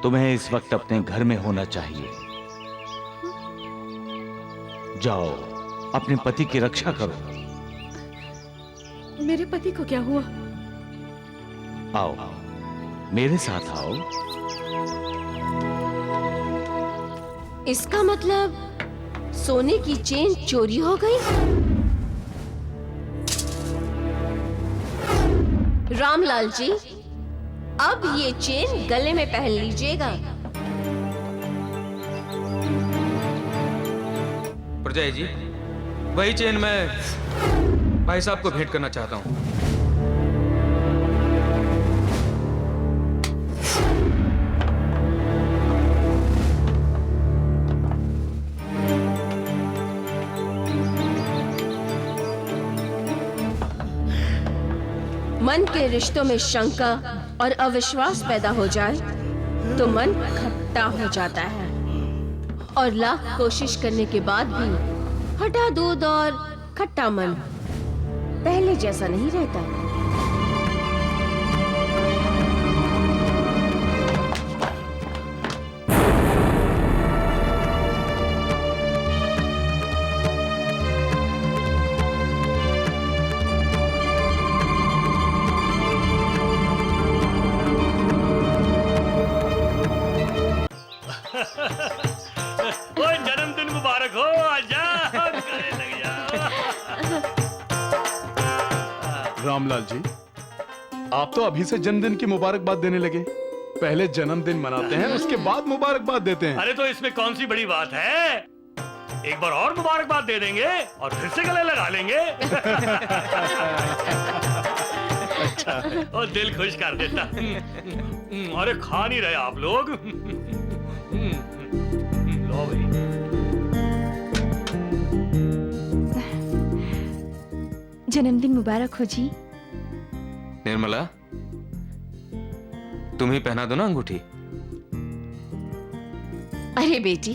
तुम्हें इस वक्त अपने घर में होना चाहिए। जाओ, अपने पति की रक्षा करो। मेरे पति को क्या हुआ? आओ, मेरे साथ आओ। इसका मतलब सोने की चेन चोरी हो गई? रामलाल जी, अब ये चेन गले में पहन लीजिएगा। परजाई जी, वही चेन मैं भाई साहब को भेंट करना चाहता हूँ। मन के रिश्तों में शंका और अविश्वास पैदा हो जाए तो मन खट्टा हो जाता है, और लाख कोशिश करने के बाद भी हटा दूध और खट्टा मन पहले जैसा नहीं रहता। ओए, जन्मदिन मुबारक हो। आजा, गले लग जा। रामलाल जी, आप तो अभी से जन्मदिन की मुबारकबाद देने लगे। पहले जन्मदिन मनाते हैं, उसके बाद मुबारकबाद देते हैं। अरे तो इसमें कौन सी बड़ी बात है? एक बार और मुबारकबाद दे देंगे और फिर से गले लगा लेंगे। अच्छा, और दिल खुश कर देता। अरे खा नहीं रहे आप लोग? लो भाई। जन्मदिन मुबारक हो जी। निर्मला, तुम ही पहना दो ना अंगूठी। अरे बेटी,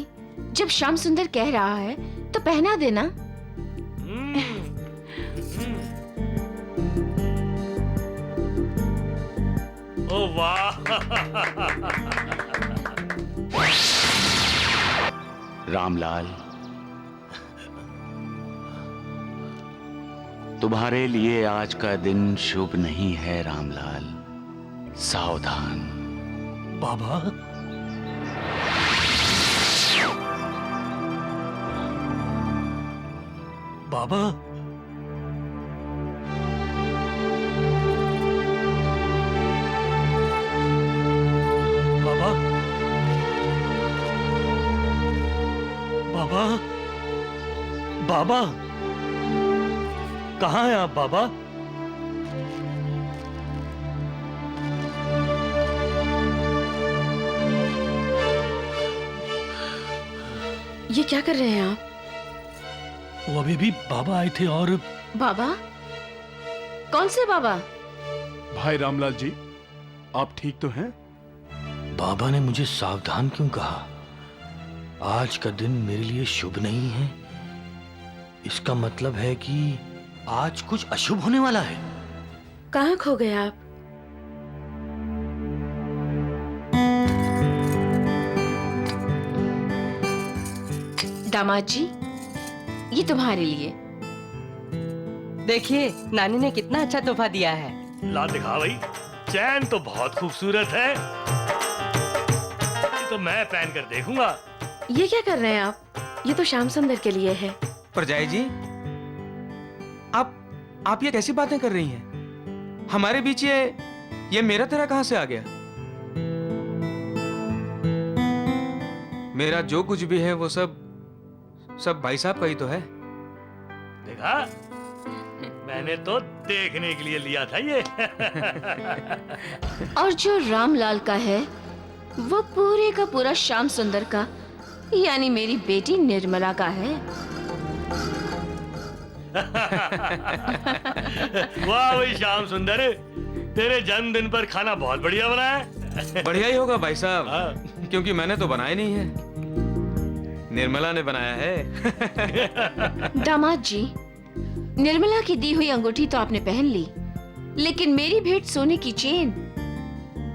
जब श्याम सुंदर कह रहा है तो पहना देना। ओ वाह। रामलाल, तुम्हारे लिए आज का दिन शुभ नहीं है रामलाल। सावधान। बाबा, बाबा, बाबा, बाबा, बाबा, कहाँ हैं आप बाबा? ये क्या कर रहे हैं आप? वो अभी भी बाबा आए थे। और बाबा? कौन से बाबा? भाई रामलाल जी, आप ठीक तो हैं? बाबा ने मुझे सावधान क्यों कहा? आज का दिन मेरे लिए शुभ नहीं है। इसका मतलब है कि आज कुछ अशुभ होने वाला है। कहाँ खो गए आप? दामाद जी, ये तुम्हारे लिए। देखिए, नानी ने कितना अच्छा तोहफा दिया है। ला दिखा भाई। चैन तो बहुत खूबसूरत है। ये तो मैं पहन कर देखूंगा। ये क्या कर रहे हैं आप? ये तो श्याम सुंदर के लिए है। परजाई जी, आप ये कैसी बातें कर रही हैं? हमारे बीच ये मेरा तेरा कहां से आ गया? मेरा जो कुछ भी है वो सब भाई साहब का ही तो है। देखा, मैंने तो देखने के लिए लिया था ये। और जो रामलाल का है वो पूरे का पूरा श्याम सुंदर का, यानी मेरी बेटी निर्मला का है। वाह भाई श्याम सुंदर, तेरे जन्मदिन पर खाना बहुत बढ़िया बना है। बढ़िया ही होगा भाई साहब, हाँ। क्योंकि मैंने तो बनाया नहीं है, निर्मला ने बनाया है। दामाद जी, निर्मला की दी हुई अंगूठी तो आपने पहन ली, लेकिन मेरी भेंट सोने की चेन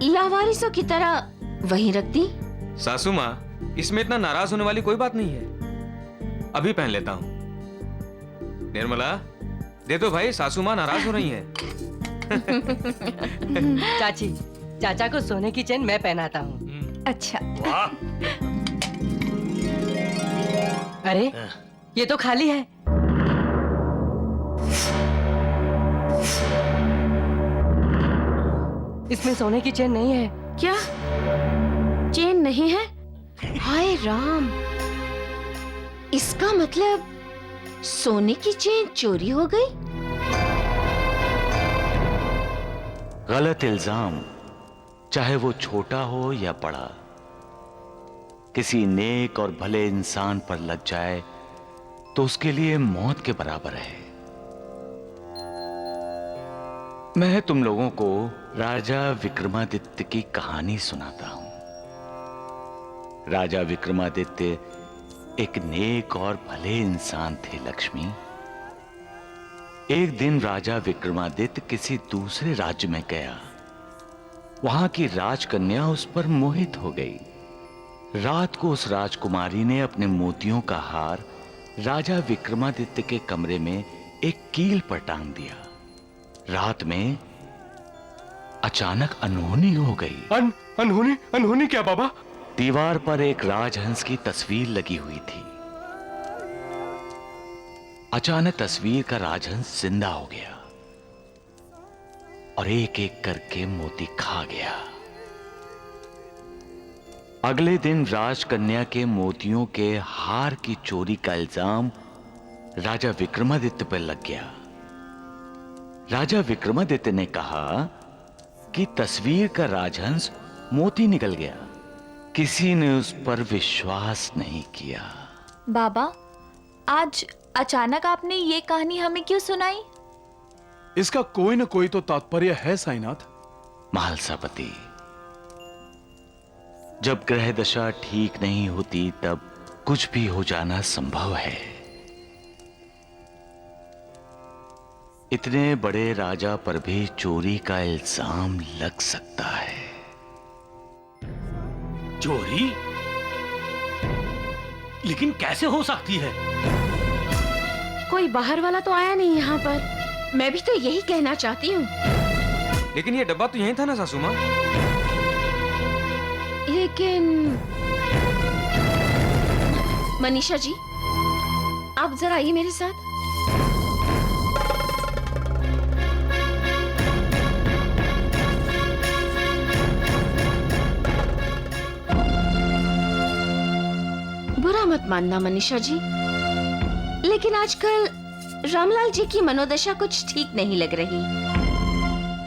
लावारिसों की तरह वहीं रख दी। सासू माँ, इसमें इतना नाराज होने वाली कोई बात नहीं है, अभी पहन लेता हूँ। निर्मला, दे दो भाई, सासू माँ नाराज हो रही हैं। चाची, चाचा को सोने की चेन मैं पहनाता हूँ। अच्छा। अरे, ये तो खाली है। इसमें सोने की चेन नहीं है। क्या चेन नहीं है? हाय राम, इसका मतलब सोने की चेन चोरी हो गई। गलत इल्जाम, चाहे वो छोटा हो या बड़ा, किसी नेक और भले इंसान पर लग जाए तो उसके लिए मौत के बराबर है। मैं तुम लोगों को राजा विक्रमादित्य की कहानी सुनाता हूं। राजा विक्रमादित्य एक नेक और भले इंसान थे लक्ष्मी। एक दिन राजा विक्रमादित्य किसी दूसरे राज्य में गया। वहां की राजकन्या उस पर मोहित हो गई। रात को उस राजकुमारी ने अपने मोतियों का हार राजा विक्रमादित्य के कमरे में एक कील पर टांग दिया। रात में अचानक अनहोनी हो गई। अनहोनी? अनहोनी क्या बाबा? दीवार पर एक राजहंस की तस्वीर लगी हुई थी। अचानक तस्वीर का राजहंस जिंदा हो गया और एक एक करके मोती खा गया। अगले दिन राजकन्या के मोतियों के हार की चोरी का इल्जाम राजा विक्रमादित्य पर लग गया। राजा विक्रमादित्य ने कहा कि तस्वीर का राजहंस मोती निकल गया। किसी ने उस पर विश्वास नहीं किया। बाबा, आज अचानक आपने ये कहानी हमें क्यों सुनाई? इसका कोई न कोई तो तात्पर्य है साईनाथ। महालसापति, जब ग्रह दशा ठीक नहीं होती तब कुछ भी हो जाना संभव है। इतने बड़े राजा पर भी चोरी का इल्जाम लग सकता है। चोरी? लेकिन कैसे हो सकती है? कोई बाहर वाला तो आया नहीं यहाँ पर। मैं भी तो यही कहना चाहती हूँ। लेकिन ये डब्बा तो यहीं था ना सासू माँ? लेकिन मनीषा जी, आप जरा आइए मेरे साथ। बुरा मत मानना मनीषा जी, लेकिन आजकल रामलाल जी की मनोदशा कुछ ठीक नहीं लग रही।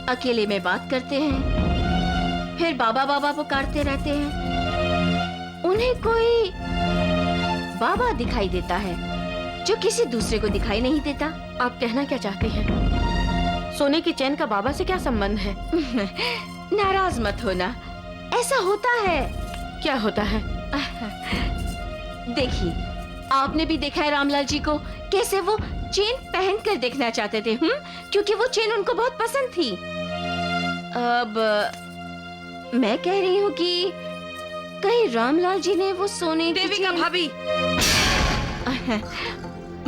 अकेले में बात करते हैं, फिर बाबा बाबा पुकारते रहते हैं। उन्हें कोई बाबा दिखाई देता है जो किसी दूसरे को दिखाई नहीं देता। आप कहना क्या चाहती हैं? सोने की चैन का बाबा से क्या संबंध है? नाराज मत होना, ऐसा होता है। क्या होता है? देखिए, आपने भी देखा है रामलाल जी को कैसे वो चेन पहन कर देखना चाहते थे, क्योंकि वो चेन उनको बहुत पसंद थी। अब मैं कह रही हूँ कि कहीं रामलाल जी ने वो सोने की देविका भाभी,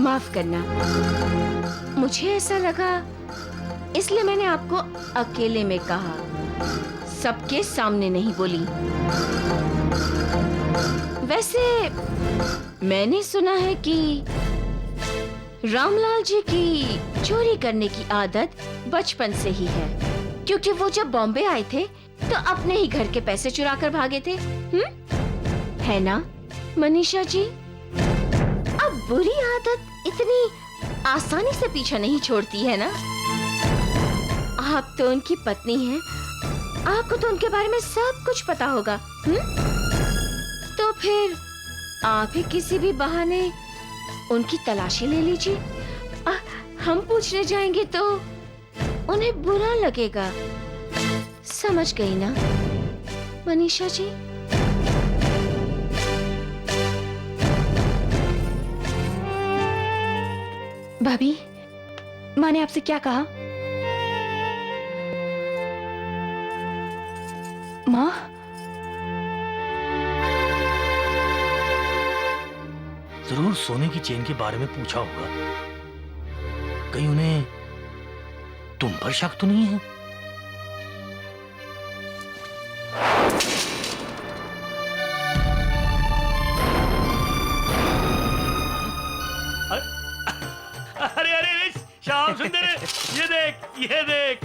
माफ करना, मुझे ऐसा लगा इसलिए मैंने आपको अकेले में कहा, सबके सामने नहीं बोली। वैसे मैंने सुना है कि रामलाल जी की चोरी करने की आदत बचपन से ही है, क्योंकि वो जब बॉम्बे आए थे तो अपने ही घर के पैसे चुरा कर भागे थे। है ना मनीषा जी? अब बुरी आदत इतनी आसानी से पीछा नहीं छोड़ती है ना। आप तो उनकी पत्नी हैं, आपको तो उनके बारे में सब कुछ पता होगा। तो फिर आप ही किसी भी बहाने उनकी तलाशी ले लीजिए। हम पूछने जाएंगे तो उन्हें बुरा लगेगा। समझ गई ना मनीषा जी? भाभी, माँ ने आपसे क्या कहा? माँ, जरूर सोने की चेन के बारे में पूछा होगा। कहीं उन्हें तुम पर शक तो नहीं है? अरे अरे अरे श्याम सुंदर, ये देख ये देख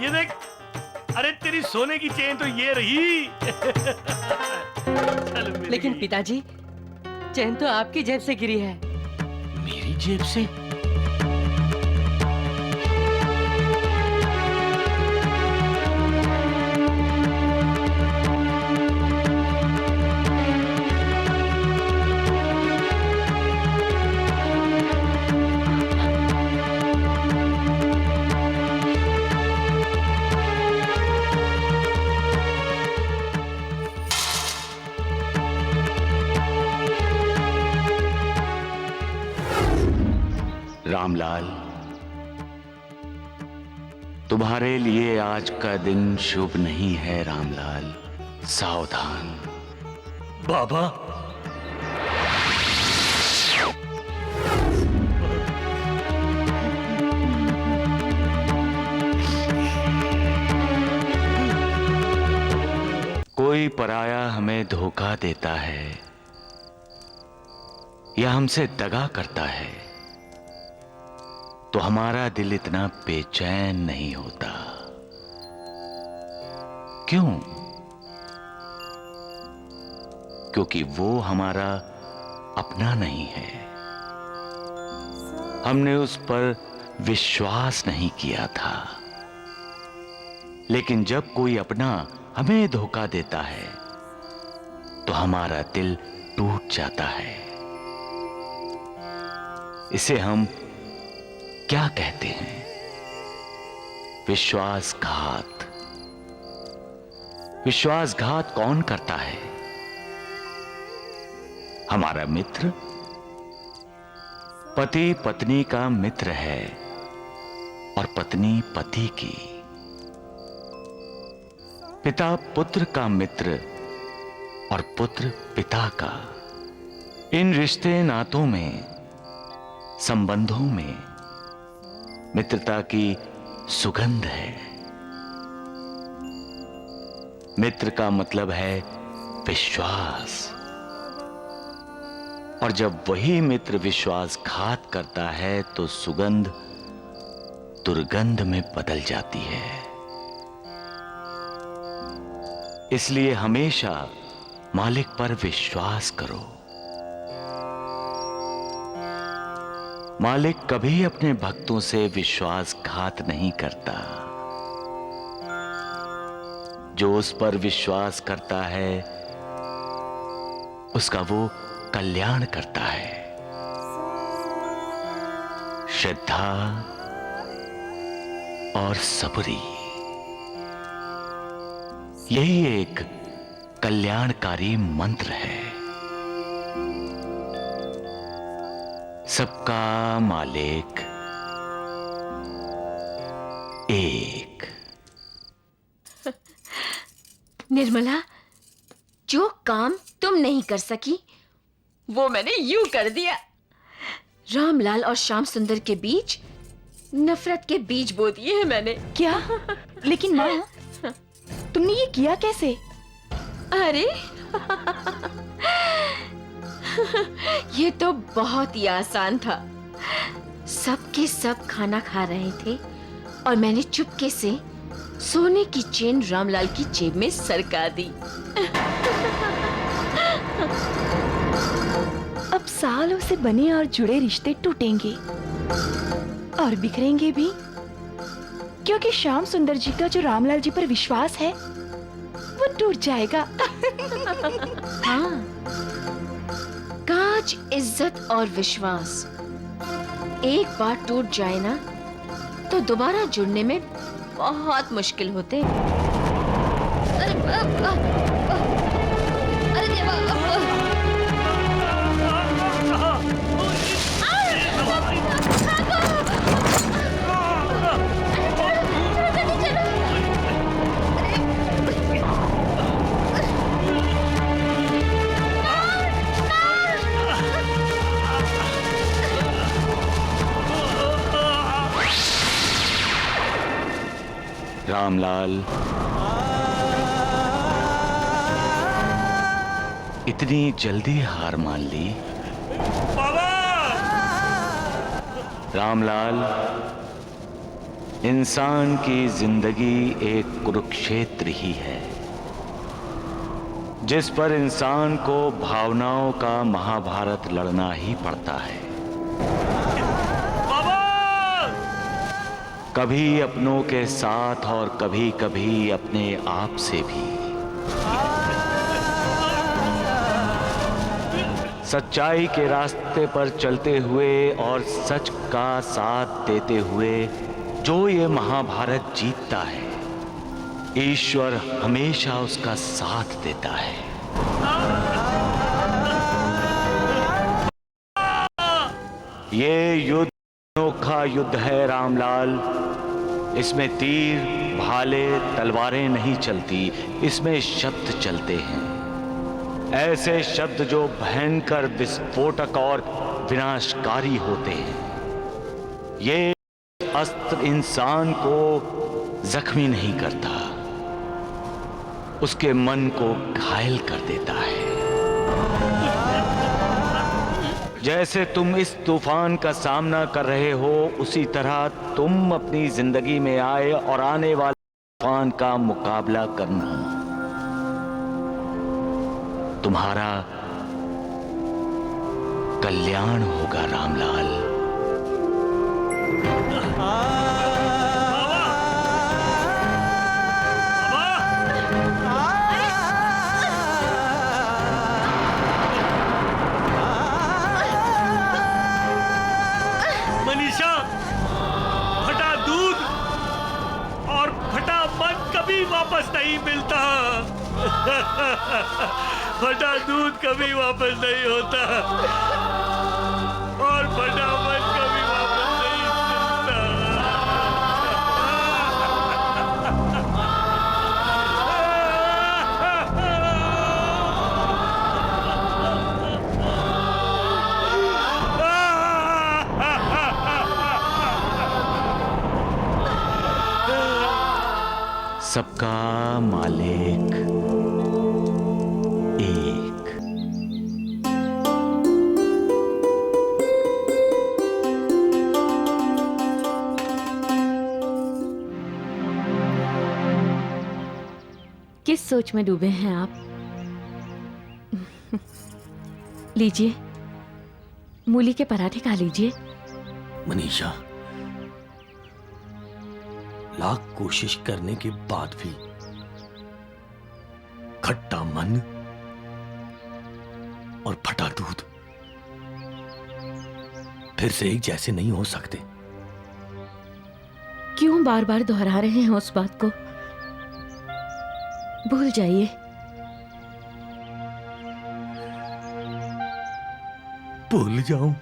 ये देख, अरे तेरी सोने की चेन तो ये रही। चल मिल लेकिन गई। पिताजी, चैन तो आपकी जेब से गिरी है। मेरी जेब से? रामलाल, तुम्हारे लिए आज का दिन शुभ नहीं है रामलाल, सावधान। बाबा, कोई पराया हमें धोखा देता है या हमसे दगा करता है तो हमारा दिल इतना बेचैन नहीं होता। क्यों? क्योंकि वो हमारा अपना नहीं है। हमने उस पर विश्वास नहीं किया था। लेकिन जब कोई अपना हमें धोखा देता है तो हमारा दिल टूट जाता है। इसे हम क्या कहते हैं? विश्वासघात। विश्वासघात कौन करता है? हमारा मित्र पति पत्नी का मित्र है और पत्नी पति की। पिता पुत्र का मित्र और पुत्र पिता का। इन रिश्ते नातों में, संबंधों में मित्रता की सुगंध है। मित्र का मतलब है विश्वास। और जब वही मित्र विश्वासघात करता है तो सुगंध दुर्गंध में बदल जाती है। इसलिए हमेशा मालिक पर विश्वास करो। मालिक कभी अपने भक्तों से विश्वासघात नहीं करता। जो उस पर विश्वास करता है उसका वो कल्याण करता है। श्रद्धा और सबरी, यही एक कल्याणकारी मंत्र है। सबका मालिक एक। निर्मला, जो काम तुम नहीं कर सकी वो मैंने यूं कर दिया। रामलाल और श्याम सुंदर के बीच नफरत के बीज बो दिए हैं मैंने। क्या? लेकिन माँ, तुमने ये किया कैसे? अरे ये तो बहुत ही आसान था। सबके सब खाना खा रहे थे और मैंने चुपके से सोने की चेन रामलाल की जेब में सरका दी। अब सालों से बने और जुड़े रिश्ते टूटेंगे और बिखरेंगे भी, क्योंकि श्याम सुंदर जी का जो रामलाल जी पर विश्वास है वो टूट जाएगा। हाँ, कांच, इज्जत और विश्वास एक बार टूट जाए ना तो दोबारा जुड़ने में बहुत मुश्किल होते। अरे अरे देवा, रामलाल, इतनी जल्दी हार मान ली? बाबा! रामलाल, इंसान की जिंदगी एक कुरुक्षेत्र ही है, जिस पर इंसान को भावनाओं का महाभारत लड़ना ही पड़ता है। बाबा! कभी अपनों के साथ और कभी कभी अपने आप से भी। सच्चाई के रास्ते पर चलते हुए और सच का साथ देते हुए जो ये महाभारत जीतता है, ईश्वर हमेशा उसका साथ देता है। ये युद्ध अनोखा युद्ध है रामलाल। इसमें तीर, भाले, तलवारें नहीं चलती, इसमें शब्द चलते हैं। ऐसे शब्द जो भयंकर, विस्फोटक और विनाशकारी होते हैं। ये अस्त्र इंसान को जख्मी नहीं करता, उसके मन को घायल कर देता है। जैसे तुम इस तूफान का सामना कर रहे हो, उसी तरह तुम अपनी जिंदगी में आए और आने वाले तूफान का मुकाबला करना। तुम्हारा कल्याण होगा रामलाल। मनीषा, फटा दूध और फटा मन कभी वापस नहीं मिलता। फटा दूध कभी वापस नहीं होता और फटा मन कभी वापस नहीं सबका मालिक एक। किस सोच में डूबे हैं आप? लीजिए, मूली के पराठे खा लीजिए। मनीषा, लाख कोशिश करने के बाद भी खट्टा मन और फटा दूध फिर से एक जैसे नहीं हो सकते। क्यों बार बार दोहरा रहे हैं उस बात को? भूल जाइए। भूल जाऊं?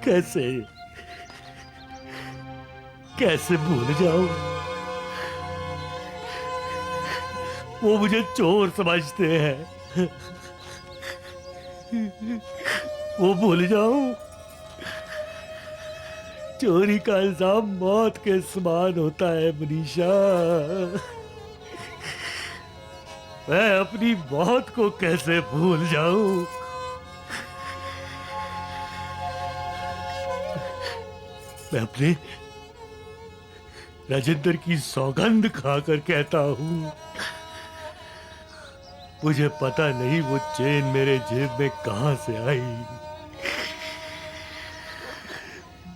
कैसे कैसे भूल जाऊं? वो मुझे चोर समझते हैं, वो भूल जाऊं? चोरी का इल्जाम मौत के समान होता है मनीषा। मैं अपनी मौत को कैसे भूल जाऊं? मैं अपने राजेंद्र की सौगंध खाकर कहता हूं, मुझे पता नहीं वो चेन मेरे जेब में कहां से आई।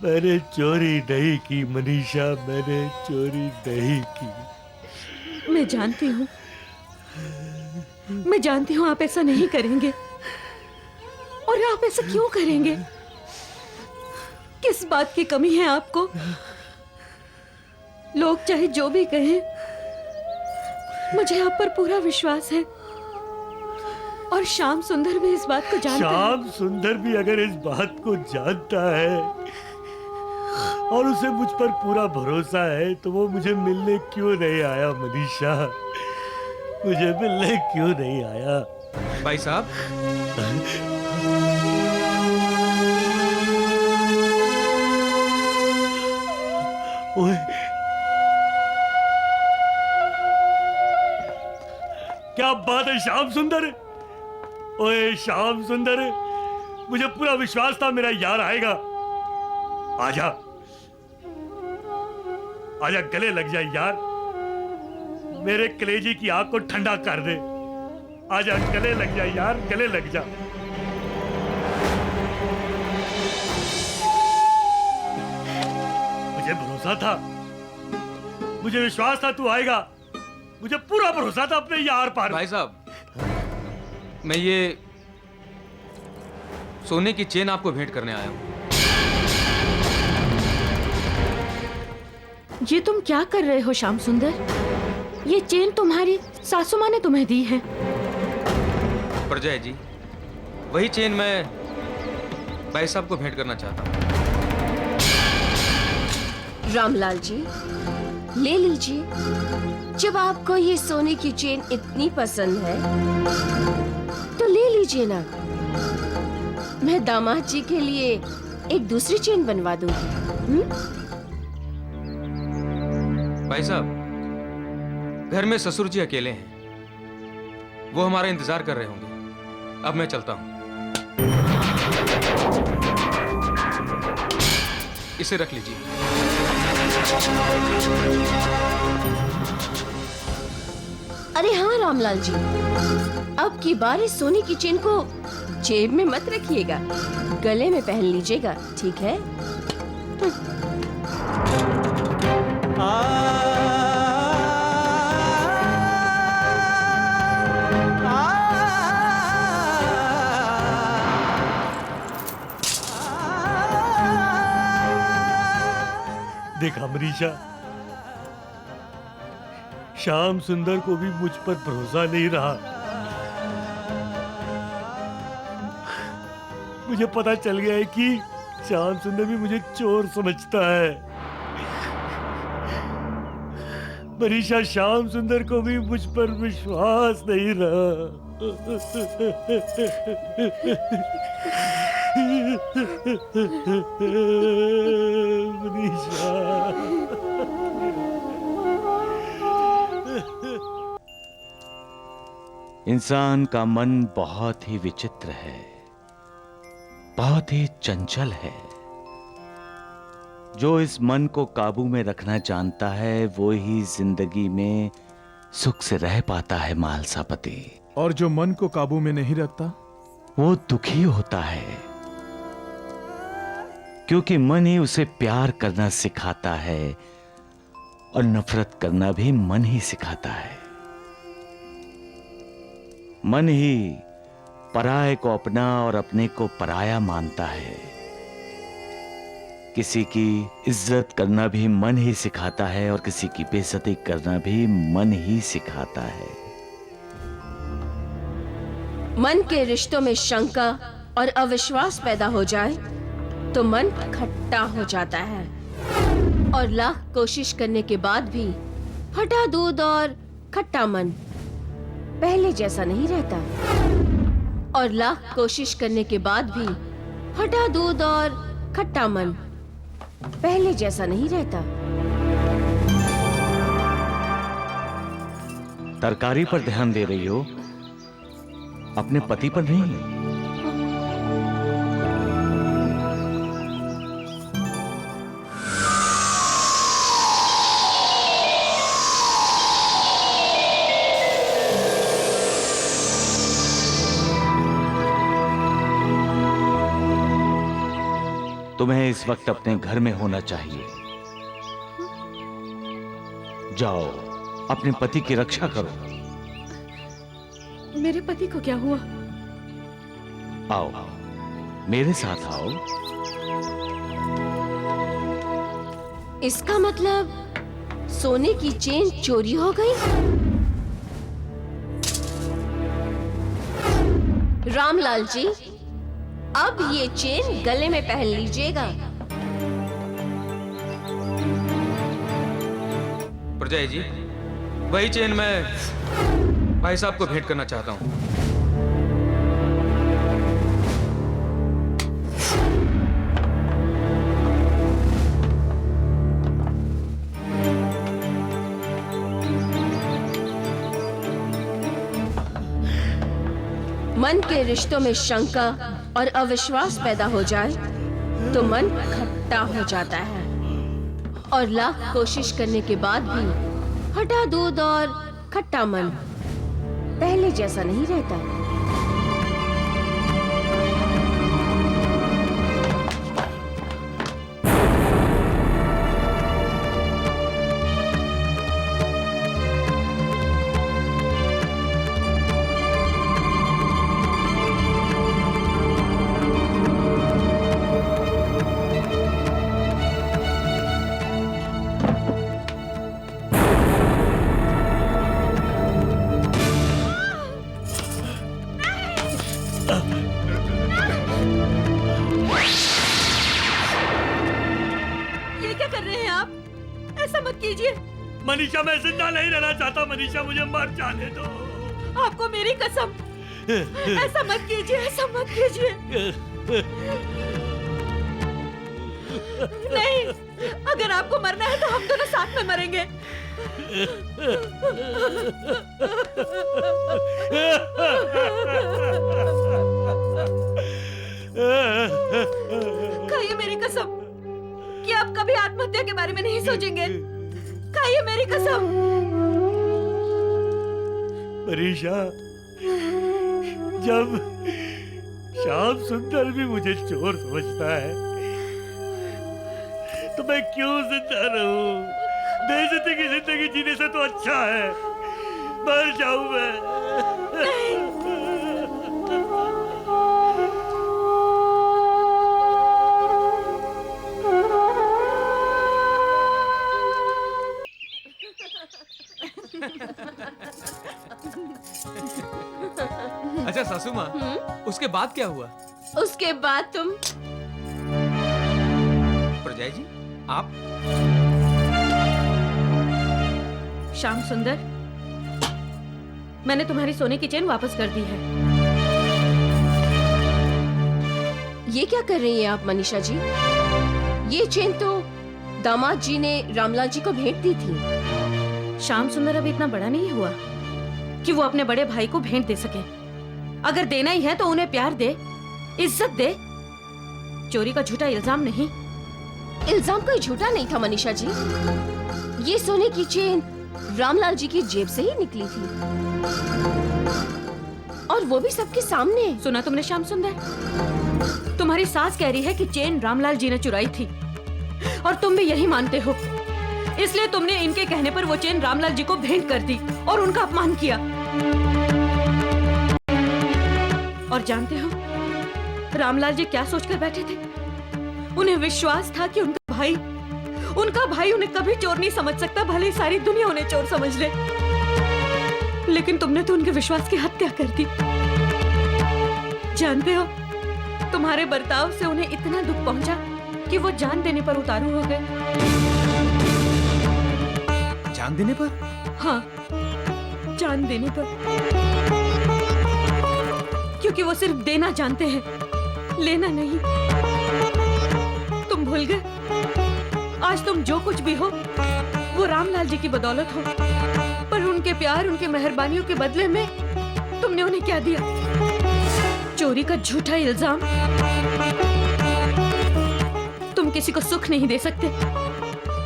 मैंने चोरी नहीं की मनीषा, मैंने चोरी नहीं की। मैं जानती हूँ, मैं जानती हूँ आप ऐसा नहीं करेंगे। और आप ऐसा क्यों करेंगे? किस बात की कमी है आपको? लोग चाहे जो भी कहें, मुझे आप पर पूरा विश्वास है। और श्याम सुंदर भी इस बात को जानता है। श्याम सुंदर भी अगर इस बात को जानता है और उसे मुझ पर पूरा भरोसा है, तो वो मुझे मिलने क्यों नहीं आया मनीषा? मुझे मिलने क्यों नहीं आया? भाई साहब, ओए क्या बात है श्याम सुंदर। ओए श्याम सुंदर, मुझे पूरा विश्वास था मेरा यार आएगा। आजा आजा, गले लग जाए यार, मेरे कलेजी की आग को ठंडा कर दे। आजा, गले लग जा यार, गले लग जा। मुझे भरोसा था, मुझे विश्वास था तू आएगा। मुझे पूरा भरोसा था अपने यार पर। भाई साहब, मैं ये सोने की चेन आपको भेंट करने आया हूं। ये तुम क्या कर रहे हो श्याम सुंदर? ये चेन तुम्हारी सासू माँ ने तुम्हें दी है। प्रजय जी, वही चेन मैं भाई साहब को भेंट करना चाहता हूं। रामलाल जी, ले लीजिए। जब आपको ये सोने की चेन इतनी पसंद है तो ले लीजिए ना। मैं दामाद जी के लिए एक दूसरी चेन बनवा दूंगी। भाई साहब, घर में ससुर जी अकेले हैं, वो हमारा इंतजार कर रहे होंगे। अब मैं चलता हूं। इसे रख लीजिए। अरे हाँ रामलाल जी, अब की बार इस सोने की चेन को जेब में मत रखिएगा, गले में पहन लीजिएगा, ठीक है? देखा मनीषा, श्याम सुंदर को भी मुझ पर भरोसा नहीं रहा। मुझे पता चल गया है कि श्याम सुंदर भी मुझे चोर समझता है। मनीषा, श्याम सुंदर को भी मुझ पर विश्वास नहीं रहा। मनीषा, इंसान का मन बहुत ही विचित्र है, बहुत ही चंचल है। जो इस मन को काबू में रखना जानता है वो ही जिंदगी में सुख से रह पाता है मालसापति। और जो मन को काबू में नहीं रखता वो दुखी होता है, क्योंकि मन ही उसे प्यार करना सिखाता है और नफरत करना भी मन ही सिखाता है। मन ही पराये को अपना और अपने को पराया मानता है। किसी की इज्जत करना भी मन ही सिखाता है और किसी की बेइज्जती करना भी मन ही सिखाता है। मन के रिश्तों में शंका और अविश्वास पैदा हो जाए तो मन खट्टा हो जाता है, और लाख कोशिश करने के बाद भी फटा दूध और खट्टा मन पहले जैसा नहीं रहता। और लाख कोशिश करने के बाद भी फटा दूध और खट्टा मन पहले जैसा नहीं रहता। तरकारी पर ध्यान दे रही हो, अपने पति पर नहीं। तुम्हें इस वक्त अपने घर में होना चाहिए। जाओ, अपने पति की रक्षा करो। मेरे पति को क्या हुआ? आओ, मेरे साथ आओ। इसका मतलब सोने की चेन चोरी हो गई? रामलाल जी, अब ये चेन गले में पहन लीजिएगा। प्रजय जी, वही चेन मैं भाई साहब को भेंट करना चाहता हूं। मन के रिश्तों में शंका और अविश्वास पैदा हो जाए तो मन खट्टा हो जाता है, और लाख कोशिश करने के बाद भी हटा दूध और खट्टा मन पहले जैसा नहीं रहता। ये क्या कर रहे हैं आप? ऐसा मत कीजिए। मनीषा, मैं जिंदा नहीं रहना चाहता। मनीषा, मुझे मर जाने दो। आपको मेरी कसम, ऐसा मत कीजिए, ऐसा मत कीजिए। नहीं, अगर आपको मरना है तो हम दोनों साथ में मरेंगे। खाइए मेरी कसम कि आप कभी आत्महत्या के बारे में नहीं सोचेंगे। खाइए मेरी कसम। मनीषा, जब श्याम सुंदर भी मुझे चोर समझता है तो मैं क्यों जिंदा रहूं? बेइज्जती की जिंदगी जीने से तो अच्छा है मर जाऊं मैं। अच्छा सासू माँ, उसके बाद क्या हुआ? उसके बाद तुम प्रजय जी, आप? श्याम सुंदर, मैंने तुम्हारी सोने की चेन वापस कर दी है। ये क्या कर रही हैं आप मनीषा जी? ये चेन तो दामाद जी ने रामलाल जी को भेंट दी थी। श्याम सुंदर अभी इतना बड़ा नहीं हुआ कि वो अपने बड़े भाई को भेंट दे सके। अगर देना ही है तो उन्हें प्यार दे, इज्जत दे, चोरी का झूठा इल्जाम नहीं। इल्जाम कोई झूठा नहीं था मनीषा जी। ये सोने की चेन रामलाल जी की जेब से ही निकली थी, और वो भी सबके सामने। सुना तुमने श्याम सुंदर? तुम्हारी सास कह रही है कि चेन रामलाल जी ने चुराई थी, और तुम भी यही मानते हो। इसलिए तुमने इनके कहने पर वो चेन रामलाल जी को भेंट कर दी और उनका अपमान किया। और जानते हो रामलाल जी क्या सोचकर बैठे थे? उन्हें विश्वास था कि उनका भाई उन्हें कभी चोर नहीं समझ सकता, भले ही सारी दुनिया उन्हें चोर समझ ले। लेकिन तुमने तो उनके विश्वास की हत्या कर दी। जानते हो, तुम्हारे बर्ताव से उन्हें इतना दुख पहुंचा कि वो जान देने पर उतारू हो गए। जान देने पर? हाँ, जान देने पर। क्योंकि वो सिर्फ देना जानते हैं, लेना नहीं। तुम भूल गए? आज तुम जो कुछ भी हो वो रामलाल जी की बदौलत हो, पर उनके प्यार, उनके मेहरबानियों के बदले में तुमने उन्हें क्या दिया? चोरी का झूठा इल्जाम। तुम किसी को सुख नहीं दे सकते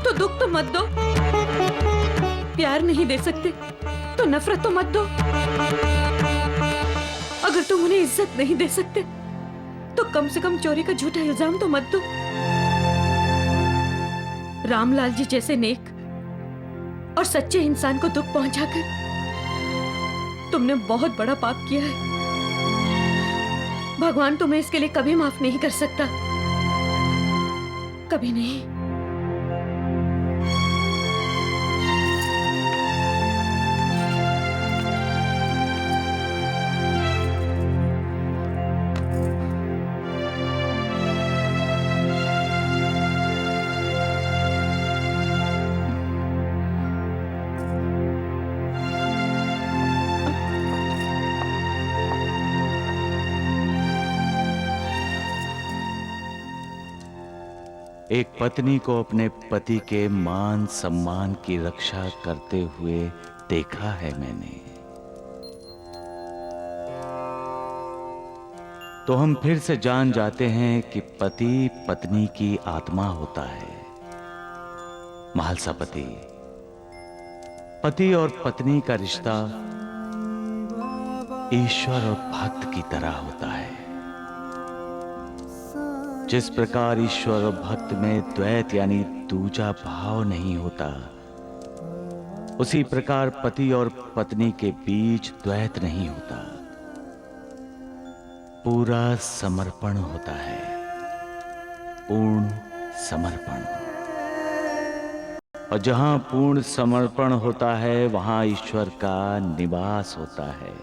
तो दुख तो मत दो। प्यार नहीं दे सकते तो नफरत तो मत दो। अगर तुम उन्हें इज्जत नहीं दे सकते तो कम से कम चोरी का झूठा इल्जाम तो मत दो। रामलाल जी जैसे नेक और सच्चे इंसान को दुख पहुंचाकर तुमने बहुत बड़ा पाप किया है। भगवान तुम्हें इसके लिए कभी माफ नहीं कर सकता, कभी नहीं। एक पत्नी को अपने पति के मान सम्मान की रक्षा करते हुए देखा है मैंने। तो हम फिर से जान जाते हैं कि पति पत्नी की आत्मा होता है। महालसापति, पति और पत्नी का रिश्ता ईश्वर और भक्त की तरह होता है। जिस प्रकार ईश्वर और भक्त में द्वैत यानी दूजा भाव नहीं होता, उसी प्रकार पति और पत्नी के बीच द्वैत नहीं होता। पूरा समर्पण होता है, पूर्ण समर्पण। और जहां पूर्ण समर्पण होता है वहां ईश्वर का निवास होता है।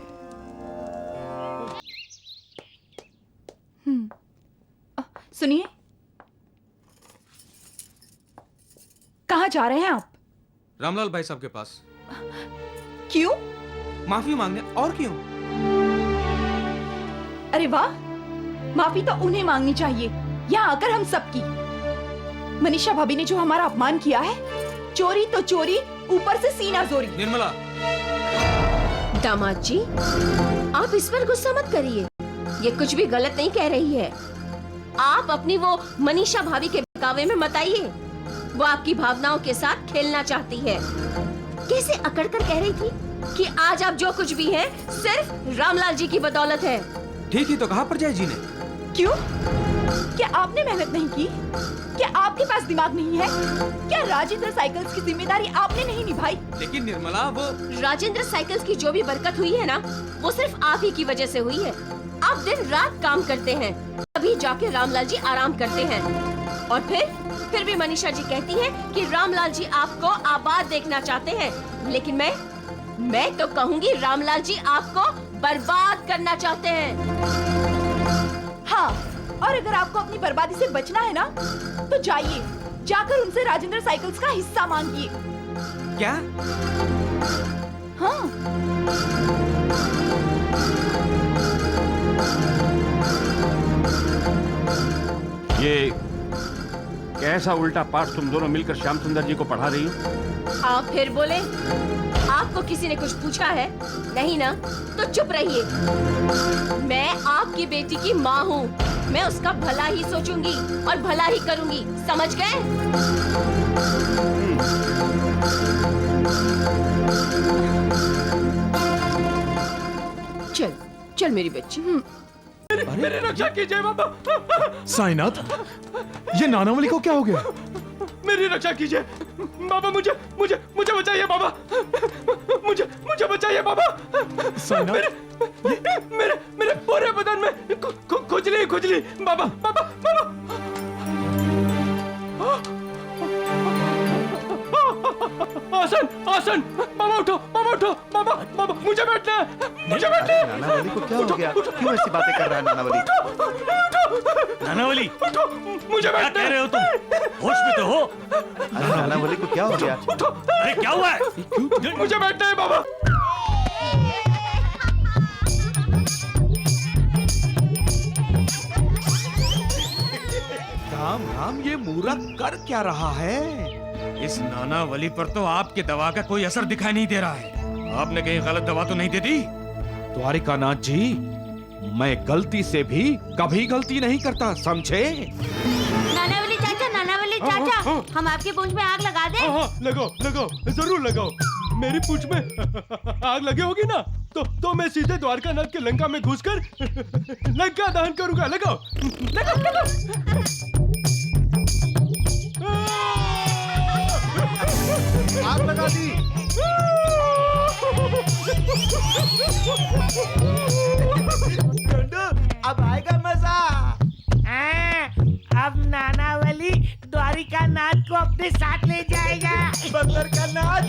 सुनिए, कहाँ जा रहे हैं आप? रामलाल भाई साहब के पास। क्यों? माफी मांगने। और क्यों? अरे वाह, माफी तो उन्हें मांगनी चाहिए, यहाँ आकर हम सबकी। मनीषा भाभी ने जो हमारा अपमान किया है, चोरी तो चोरी, ऊपर से सीना जोरी। निर्मला, दामाद जी, आप इस पर गुस्सा मत करिए। ये कुछ भी गलत नहीं कह रही है। आप अपनी वो मनीषा भाभी के बहकावे में मत आइए। वो आपकी भावनाओं के साथ खेलना चाहती है। कैसे अकड़ कर कह रही थी कि आज आप जो कुछ भी हैं सिर्फ रामलाल जी की बदौलत है। ठीक ही तो कहा परजाई जी ने। क्यों? क्या आपने मेहनत नहीं की? क्या आपके पास दिमाग नहीं है? क्या राजेंद्र साइकिल्स की जिम्मेदारी आपने नहीं निभाई? लेकिन निर्मला, वो राजेंद्र साइकिल्स की जो भी बरकत हुई है ना, वो सिर्फ आप ही की वजह से हुई है। आप दिन रात काम करते हैं, तभी जाके रामलाल जी आराम करते हैं। और फिर भी मनीषा जी कहती हैं कि रामलाल जी आपको आबाद देखना चाहते हैं। लेकिन मैं तो कहूँगी रामलाल जी आपको बर्बाद करना चाहते हैं। हाँ, और अगर आपको अपनी बर्बादी से बचना है ना, तो जाइए, जाकर उनसे राजेंद्र साइकिल्स का हिस्सा मांगिए। क्या? हाँ। ये कैसा उल्टा पाठ तुम दोनों मिलकर श्याम सुंदर जी को पढ़ा रही हो? आप फिर बोले? आपको किसी ने कुछ पूछा है? नहीं ना? तो चुप रहिए। मैं आपकी बेटी की माँ हूँ। मैं उसका भला ही सोचूंगी और भला ही करूंगी, समझ गए? चल चल मेरी बच्ची। मेरी रक्षा कीजिए बाबा। साईनाथ, ये नानावली को क्या हो गया? मेरी रक्षा कीजिए बाबा, मुझे बचाइए बाबा, मुझे बचाइए बाबा। साईनाथ, मेरे पूरे बदन में खुजली बाबा। आसन बाबा, उठो बाबा, मुझे बैठना है। नानावली को क्या हो गया? क्यों ऐसी बातें कर रहा है नानावली? नानावली, मुझे क्या कह रहे हो तुम? होश में तो हो? अरे नानावली को क्या हो गया? अरे क्या हुआ है? मुझे बैठना है बाबा। राम, ये मूर्ख कर क्या रहा है? इस नानावली पर तो आपकी दवा का कोई असर दिखाई नहीं दे रहा है। आपने कहीं गलत दवा तो नहीं दे दी? द्वारिकानाथ जी, मैं गलती से भी कभी गलती नहीं करता, समझे? नानावली चाचा, हम आपके पूंछ में आग लगा दें? हाँ, लगाओ, जरूर लगाओ। मेरी पूंछ में आग लगी होगी ना, तो मैं सीधे द्वारकानाथ के लंका में घुसकर लंका दहन करूंगा। लगाओ। आग लगा दी। अब आएगा मजा। अब नानावली द्वारिकानाथ को अपने साथ ले जाएगा। बंदर का नाच।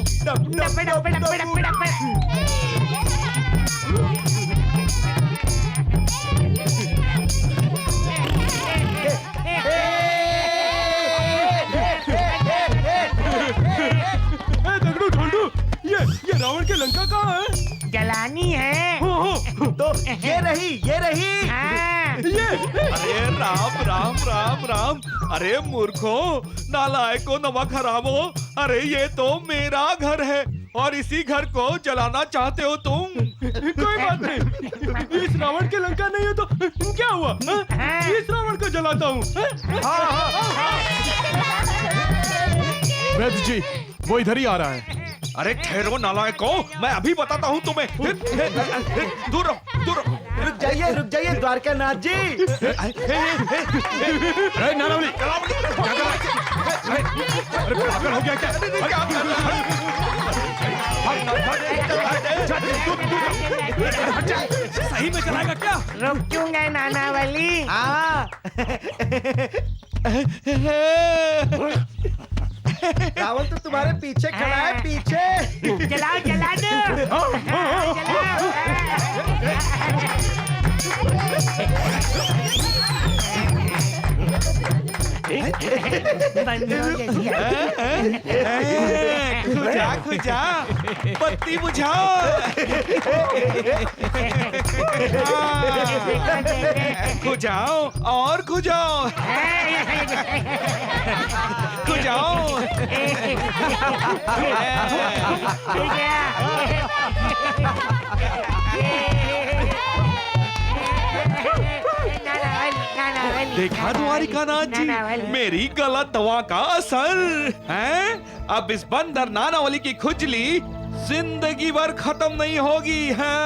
ये रावण के लंका कहाँ है? जलानी है। तो ये रही। अरे राम, अरे मूर्खों, नालायकों, नमक हरामो, अरे ये तो मेरा घर है। और इसी घर को जलाना चाहते हो तुम। कोई बात नहीं, इस रावण के लंका नहीं है तो क्या हुआ? इस रावण को जलाता हूँ। वैद्य जी, वो इधर ही आ रहा है। अरे ठहरो नालायको, मैं अभी बताता हूँ तुम्हें। दूर रहो, दूर रहो। रुक जाइए द्वारकानाथ जी। नानावली, अरे पागल हो गया क्या? सही में चलाएगा क्या? रुक क्यों नानावली? हाँ। रावण तो तुम्हारे पीछे खड़ा है, पीछे। जलाओ जला दो। खुजा बत्ती बुझाओ। खुजाओ और खुजाओ, खुजाओ। देखा द्वारिकानाथ जी, मेरी गलत दवा का असर है। अब इस बंदर नानावली की खुजली जिंदगी भर खत्म नहीं होगी है।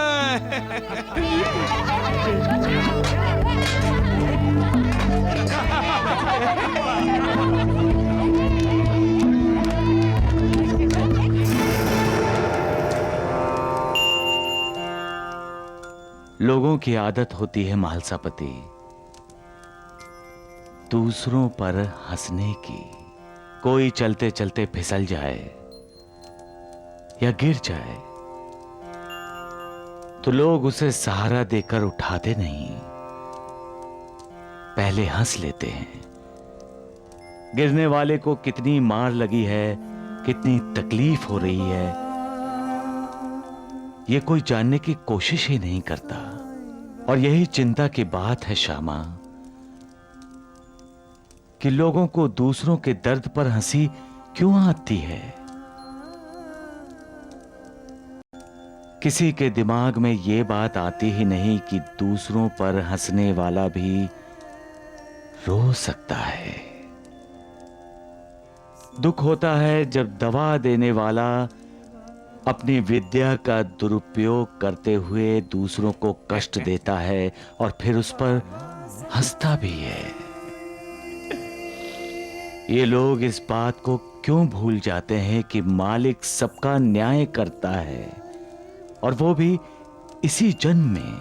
लोगों की आदत होती है मालसापति, दूसरों पर हंसने की। कोई चलते चलते फिसल जाए या गिर जाए तो लोग उसे सहारा देकर उठाते नहीं, पहले हंस लेते हैं। गिरने वाले को कितनी मार लगी है, कितनी तकलीफ हो रही है, ये कोई जानने की कोशिश ही नहीं करता। और यही चिंता की बात है श्यामा, कि लोगों को दूसरों के दर्द पर हंसी क्यों आती है। किसी के दिमाग में ये बात आती ही नहीं कि दूसरों पर हंसने वाला भी रो सकता है। दुख होता है जब दवा देने वाला अपनी विद्या का दुरुपयोग करते हुए दूसरों को कष्ट देता है और फिर उस पर हंसता भी है। ये लोग इस बात को क्यों भूल जाते हैं कि मालिक सबका न्याय करता है, और वो भी इसी जन्म में।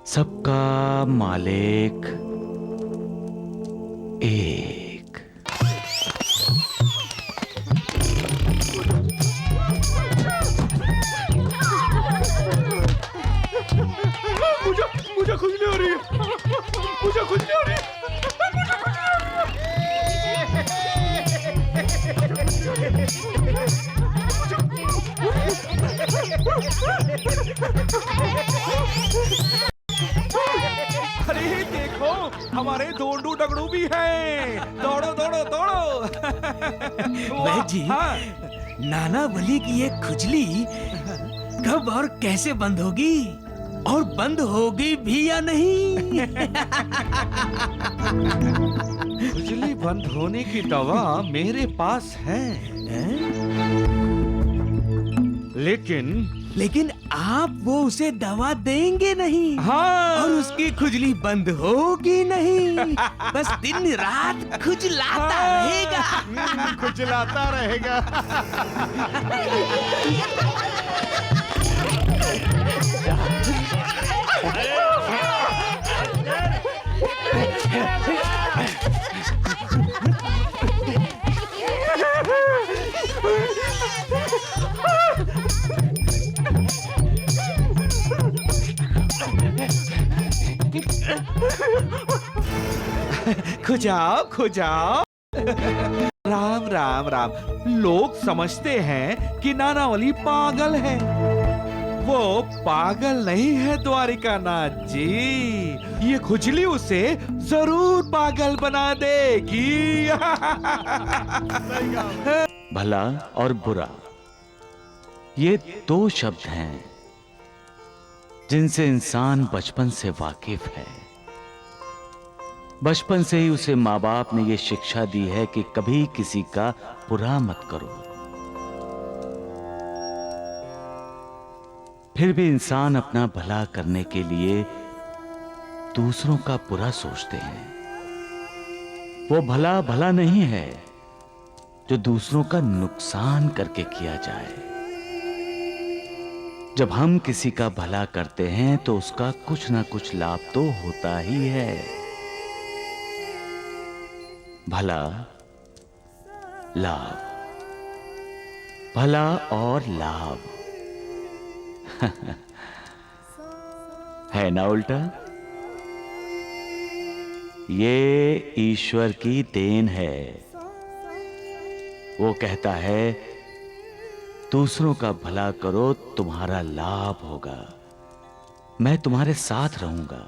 सबका मालिक एक। मुझे खुजली हो रही है, मुझे खुजली हो रही है। अरे देखो, हमारे दोंडू डगड़ू भी हैं। दौड़ो दौड़ो दौड़ो। वह जी, नानावली की ये खुजली कब और कैसे बंद होगी, और बंद होगी भी या नहीं? खुजली बंद होने की दवा मेरे पास है, लेकिन आप वो उसे दवा देंगे नहीं। हाँ। और उसकी खुजली बंद होगी नहीं। बस दिन रात खुजलाता रहेगा। खुजलाता रहेगा। खुजाओ खुजाओ। राम राम राम। लोग समझते हैं कि नानावली पागल है। वो पागल नहीं है द्वारिकानाथ जी। ये खुजली उसे जरूर पागल बना देगी। भला और बुरा, ये दो शब्द हैं जिनसे इंसान बचपन से वाकिफ है। बचपन से ही उसे माँ बाप ने ये शिक्षा दी है कि कभी किसी का बुरा मत करो। फिर भी इंसान अपना भला करने के लिए दूसरों का बुरा सोचते हैं। वो भला भला नहीं है जो दूसरों का नुकसान करके किया जाए। जब हम किसी का भला करते हैं तो उसका कुछ ना कुछ लाभ तो होता ही है। भला, लाभ, भला और लाभ है ना उल्टा? ये ईश्वर की देन है। वो कहता है दूसरों का भला करो, तुम्हारा लाभ होगा, मैं तुम्हारे साथ रहूंगा।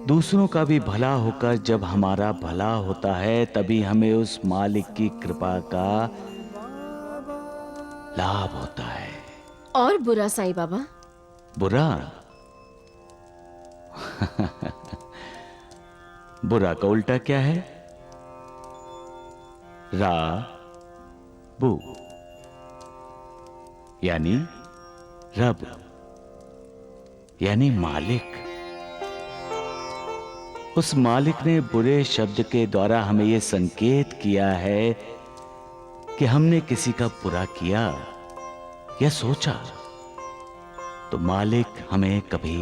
दूसरों का भी भला होकर जब हमारा भला होता है तभी हमें उस मालिक की कृपा का लाभ होता है। और बुरा साईं बाबा? बुरा बुरा का उल्टा क्या है? रा बू, यानी रब, यानी मालिक। उस मालिक ने बुरे शब्द के द्वारा हमें यह संकेत किया है कि हमने किसी का बुरा किया या सोचा तो मालिक हमें कभी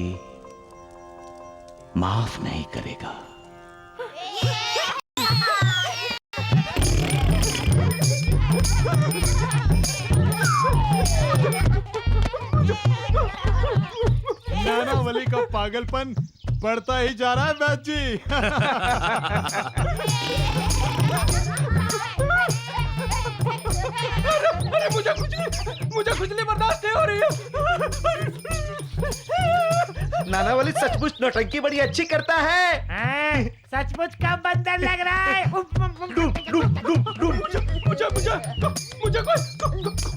माफ नहीं करेगा। नानावली का पागलपन बढ़ता ही जा रहा है वैद्य जी। अरे मुझे खुजली बर्दाश्त नहीं हो रही है। नानावली सचमुच नौटंकी बड़ी अच्छी करता है। सचमुच का बंदर लग रहा है। मुझे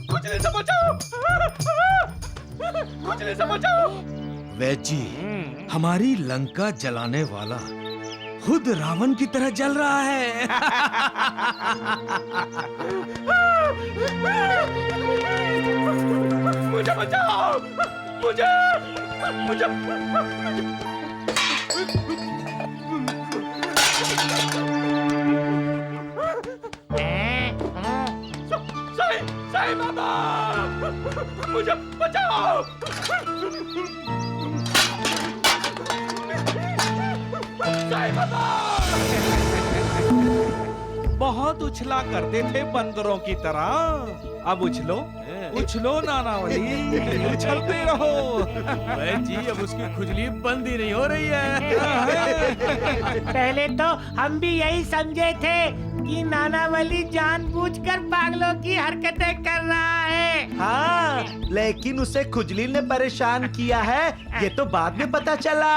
खुजली से बचाओ, खुजली से बचाओ। वैद्य जी, हमारी लंका जलाने वाला खुद रावण की तरह जल रहा है। मुझे बचाओ, मुझे साईं बाबा, मुझे बचाओ। साईं बाबा, बहुत उछला करते थे बंदरों की तरह, अब उछलो उछलो नानावली, उछलते रहो। जी, अब उसकी खुजली बंद ही नहीं हो रही है। पहले तो हम भी यही समझे थे कि नानावली जानबूझकर पागलों की हरकतें कर रहा है। हाँ, लेकिन उसे खुजली ने परेशान किया है ये तो बाद में पता चला।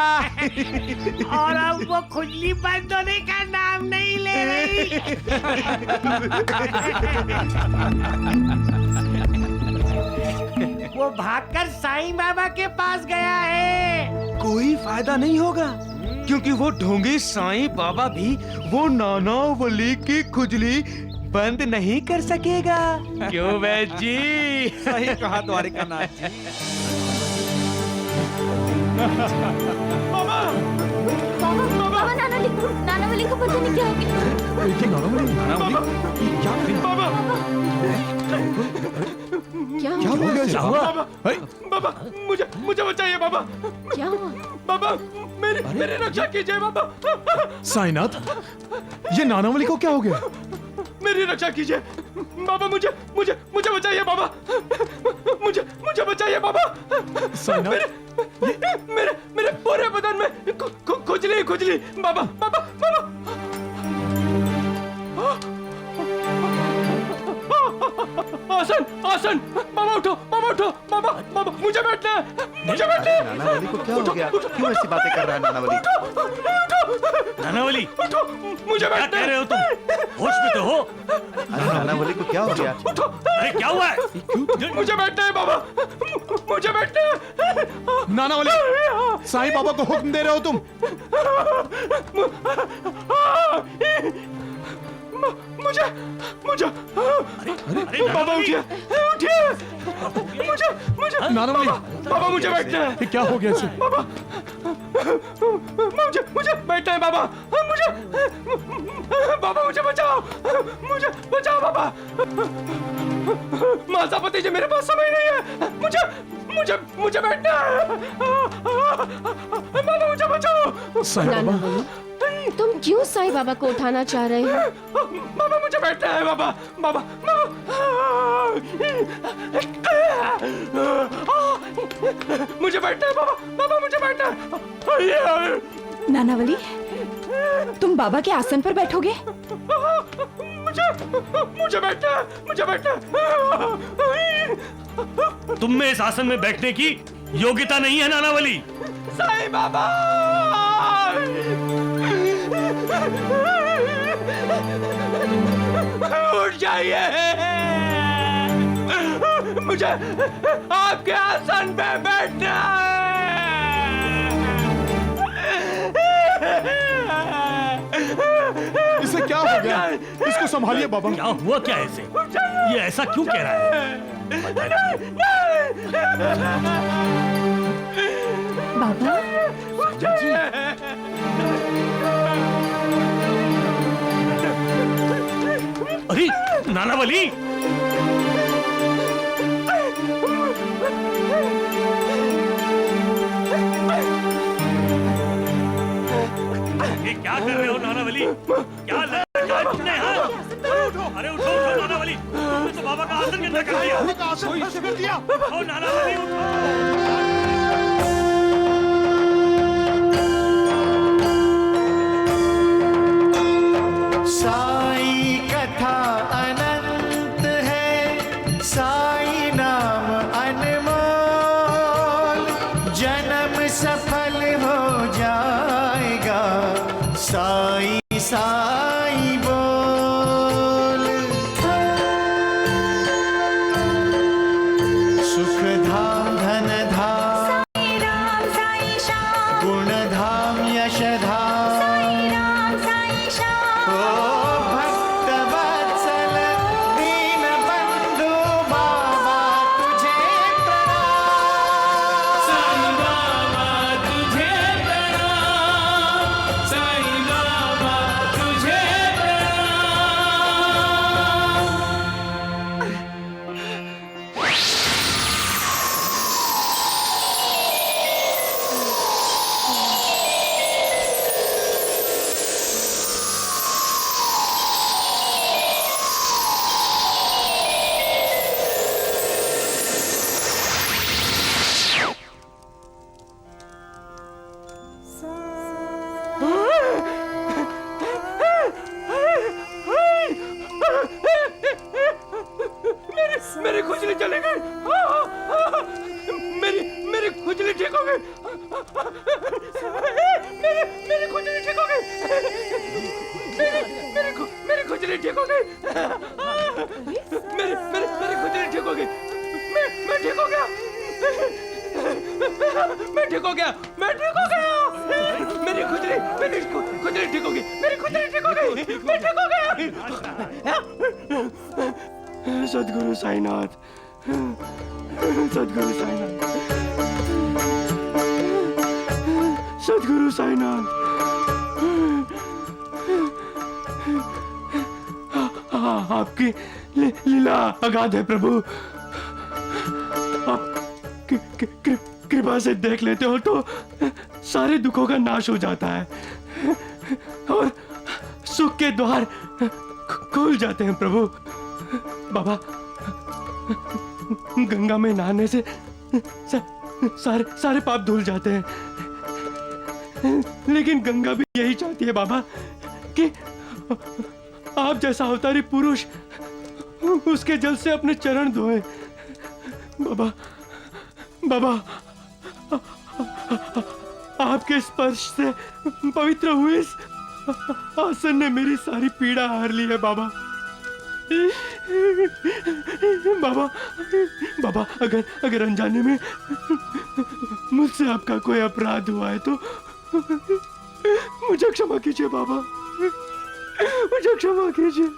और अब वो खुजली बंद होने का नाम नहीं ले रही। वो भागकर साईं बाबा के पास गया है। कोई फायदा नहीं होगा क्योंकि वो ढोंगी साईं बाबा भी वो नानावली की खुजली बंद नहीं कर सकेगा। क्यों वैद्य जी? सही कहा द्वारिकानाथ जी। बाबा नानावली को पता नहीं क्या हो गया। क्या क्या हो गया? बाबा मुझे बचाइए बाबा। क्या हुआ? बाबा मेरी रक्षा कीजिए बाबा। साईनाथ, ये नानावली को क्या हो गया? मेरी रक्षा कीजिए बाबा, मुझे बचाइए बाबा। मुझे बचाइए बाबा। मेरे पूरे बदन में खुजली बाबा। आसन बाबा, उठो बाबा, मुझे बैठना है। नानावली को क्या हो गया? क्यों ऐसी बातें कर रहा है नानावली? नानावली, उठो, मुझे क्या कह रहे हो तुम? होश में तो हो? अरे नानावली को क्या हो गया? अरे क्या हुआ है? मुझे बैठना है बाबा, मुझे बैठना है। नानावली, साईं बाबा को हुक्म दे रहे हो तुम? मुझे बाबा उठिए, उठिए, मुझे नानावली, बाबा मुझे बैठना है। ये क्या हो गया इसे? बाबा, मुझे बैठना है बाबा, बाबा मुझे बचाओ, मुझे बचाओ बाबा। मातापति जी मेरे पास समय नहीं है, मुझे बैठना है। बाबा मुझे बचाओ। साईं बाबा, तुम क्यों साईं बाबा को उठाना चाह रहे हो? बाबा मुझे बैठना है बाबा, बाबा, मुझे बैठना है बाबा, बाबा मुझे बैठना है। नानावली, तुम बाबा के आसन पर बैठोगे? मुझे बैठना है, मुझे बैठना है। तुम में इस आसन में बैठने की योग्यता नहीं है नानावली। साईं बाबा, उठ जाइए, मुझे आपके आसन पे बैठना है। इसे क्या हो गया? इसको संभालिए बाबा। क्या हुआ क्या ऐसे? ये ऐसा क्यों कह रहा है? बाबा, अरे नानावली, ये क्या कर रहे हो नानावली? क्या लगा है तुमने? हाँ? अरे उठो उठो नानावली, तुमने तो बाबा का आसन गंदा कर दिया। उठो नानावली, उठो। साई कथा अनंत है, साई नाम अनमोल, जन्म सफल हो जाएगा, साई साई बोल। सुख धाम धन धाम, साई राम साई श्याम, गुण धाम यश धाम, साई राम साई श्याम। ओ भक्त वत्सल दीन बंधु बाबा तुझे प्रणाम, साई बाबा तुझे प्रणाम, साई बाबा तुझे मेरी खुजली चली गई, मेरी खुजली ठीक हो गई, मेरी खुजली ठीक हो गई, मेरी खुजली ठीक हो गई, मेरी खुजली ठीक हो गई, मैं ठीक हो गया, मैं ठीक हो गया, मैं ठीक हो गया, मेरी खुजली ठीक हो गई, मेरी खुजली ठीक हो गई, मैं ठीक हो गया। सद्गुरु साईनाथ, सद्गुरु साईनाथ, सद्गुरु साईनाथ, आपकी लीला अगाध है प्रभु, आप कृपा से देख लेते हो तो सारे दुखों का नाश हो जाता है और सुख के द्वार खुल जाते हैं प्रभु। बाबा, गंगा में नहाने से सारे पाप धुल जाते हैं, लेकिन गंगा भी यही चाहती है बाबा कि आप जैसा अवतारी पुरुष उसके जल से अपने चरण धोए। बाबा, बाबा, आप आपके स्पर्श से पवित्र हुए इस आसन ने मेरी सारी पीड़ा हार ली है बाबा। बाबा बाबा अगर अनजाने में मुझसे आपका कोई अपराध हुआ है तो मुझे क्षमा कीजिए बाबा, मुझे क्षमा कीजिए,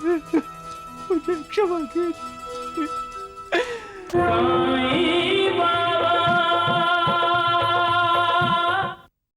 मुझे क्षमा कीजिए।